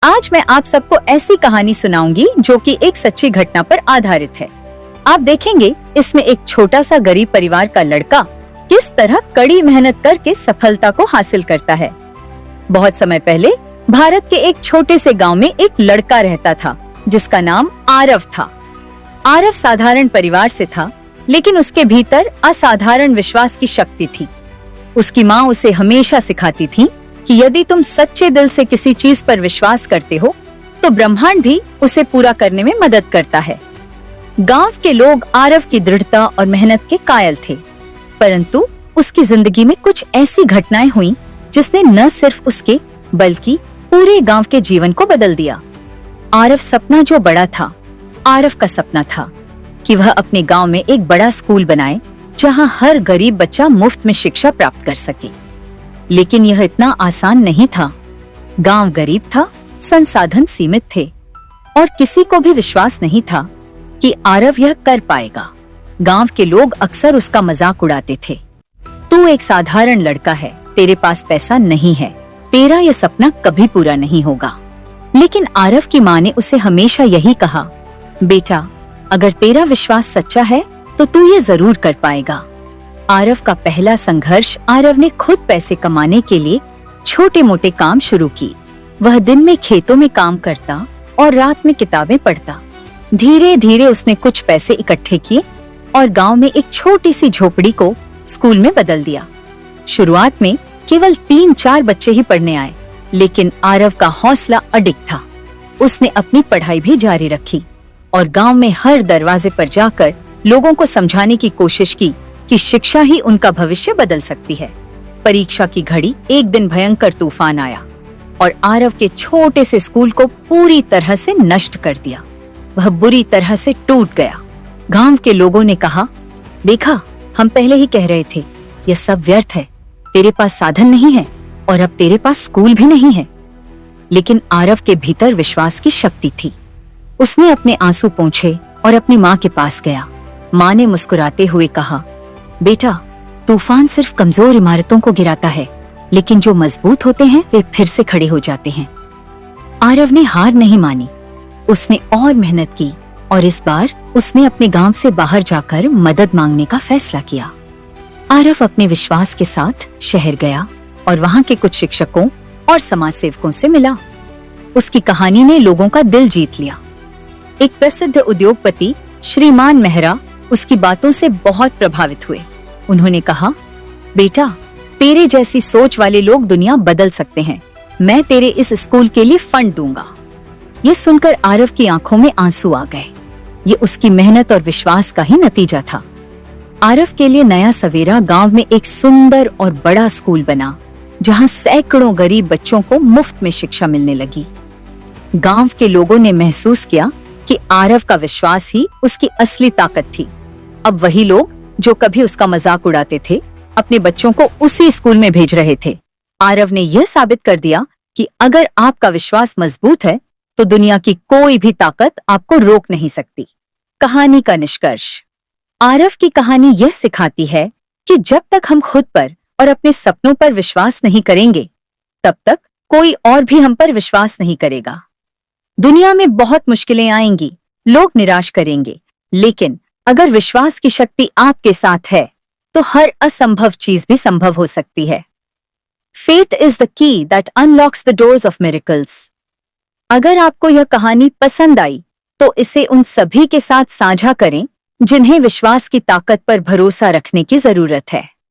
आज मैं आप सबको ऐसी कहानी सुनाऊंगी जो कि एक सच्ची घटना पर आधारित है। आप देखेंगे इसमें एक छोटा सा गरीब परिवार का लड़का किस तरह कड़ी मेहनत करके सफलता को हासिल करता है। बहुत समय पहले भारत के एक छोटे से गांव में एक लड़का रहता था जिसका नाम आरव था। आरव साधारण परिवार से था, लेकिन उसके भीतर असाधारण विश्वास की शक्ति थी। उसकी माँ उसे हमेशा सिखाती थी कि यदि तुम सच्चे दिल से किसी चीज पर विश्वास करते हो तो ब्रह्मांड भी उसे पूरा करने में मदद करता है। गांव के लोग आरव की दृढ़ता और मेहनत के कायल थे, परंतु उसकी जिंदगी में कुछ ऐसी घटनाएं हुई जिसने न सिर्फ उसके बल्कि पूरे गांव के जीवन को बदल दिया। आरव सपना जो बड़ा था, आरव का सपना था कि वह अपने गांव में एक बड़ा स्कूल बनाए जहां हर गरीब बच्चा मुफ्त में शिक्षा प्राप्त कर सके। लेकिन यह इतना आसान नहीं था। गांव गरीब था, संसाधन सीमित थे और किसी को भी विश्वास नहीं था कि आरव यह कर पाएगा। गांव के लोग अक्सर उसका मजाक उड़ाते थे। तू एक साधारण लड़का है, तेरे पास पैसा नहीं है, तेरा यह सपना कभी पूरा नहीं होगा। लेकिन आरव की माँ ने उसे हमेशा यही कहा, बेटा, अगर तेरा विश्वास सच्चा है तो तू ये जरूर कर पाएगा। आरव का पहला संघर्ष, आरव ने खुद पैसे कमाने के लिए छोटे मोटे काम शुरू की। वह दिन में खेतों में काम करता और रात में किताबें पढ़ता। धीरे धीरे उसने कुछ पैसे इकट्ठे किए और गांव में एक छोटी सी झोपड़ी को स्कूल में बदल दिया। शुरुआत में केवल 3-4 बच्चे ही पढ़ने आए, लेकिन आरव का हौसला अडिग था। उसने अपनी पढ़ाई भी जारी रखी और गांव में हर दरवाजे पर जाकर लोगों को समझाने की कोशिश की कि शिक्षा ही उनका भविष्य बदल सकती है। परीक्षा की घड़ी, एक दिन भयंकर तूफान आया और आरव के छोटे से स्कूल को पूरी तरह से नष्ट कर दिया। वह बुरी तरह से टूट गया। गांव के लोगों ने कहा, देखा, हम पहले ही कह रहे थे, यह सब व्यर्थ है। तेरे पास साधन नहीं है और अब तेरे पास स्कूल भी नहीं है। लेकिन आरव के भीतर विश्वास की शक्ति थी। उसने अपने आंसू पोंछे और अपनी माँ के पास गया। माँ ने मुस्कुराते हुए कहा, बेटा, तूफान सिर्फ कमजोर इमारतों को गिराता है, लेकिन जो मजबूत होते हैं वे फिर से खड़े हो जाते हैं। आरव ने हार नहीं मानी। उसने और मेहनत की और इस बार उसने अपने गांव से बाहर जाकर मदद मांगने का फैसला किया। आरव अपने विश्वास के साथ शहर गया और वहां के कुछ शिक्षकों और समाज सेवकों से मिला। उसकी कहानी ने लोगों का दिल जीत लिया। एक प्रसिद्ध उद्योगपति श्रीमान मेहरा उसकी बातों से बहुत प्रभावित हुए। उन्होंने कहा, बेटा, तेरे जैसी सोच वाले लोग दुनिया बदल सकते हैं। मैं तेरे इस स्कूल के लिए फंड दूंगा। ये सुनकर आरव की आंखों में आंसू आ गए। ये उसकी मेहनत और विश्वास का ही नतीजा था। आरव के लिए नया सवेरा गांव में एक सुंदर और बड़ा स्कूल बना, जहां सैकड़ों गरीब बच्चों को मुफ्त में शिक्षा मिलने लगी। गांव के लोगों ने महसूस किया कि आरव का विश्वास ही उसकी असली ताकत थी। अब वही लोग जो कभी उसका मजाक उड़ाते थे, अपने बच्चों को उसी स्कूल में भेज रहे थे। आरव ने यह साबित कर दिया कि अगर आपका विश्वास मजबूत है तो दुनिया की कोई भी ताकत आपको रोक नहीं सकती। कहानी का निष्कर्ष, आरव की कहानी यह सिखाती है कि जब तक हम खुद पर और अपने सपनों पर विश्वास नहीं करेंगे, तब तक कोई और भी हम पर विश्वास नहीं करेगा। दुनिया में बहुत मुश्किलें आएंगी, लोग निराश करेंगे, लेकिन अगर विश्वास की शक्ति आपके साथ है तो हर असंभव चीज भी संभव हो सकती है। Faith is the key that unlocks the doors of miracles. अगर आपको यह कहानी पसंद आई तो इसे उन सभी के साथ साझा करें जिन्हें विश्वास की ताकत पर भरोसा रखने की जरूरत है।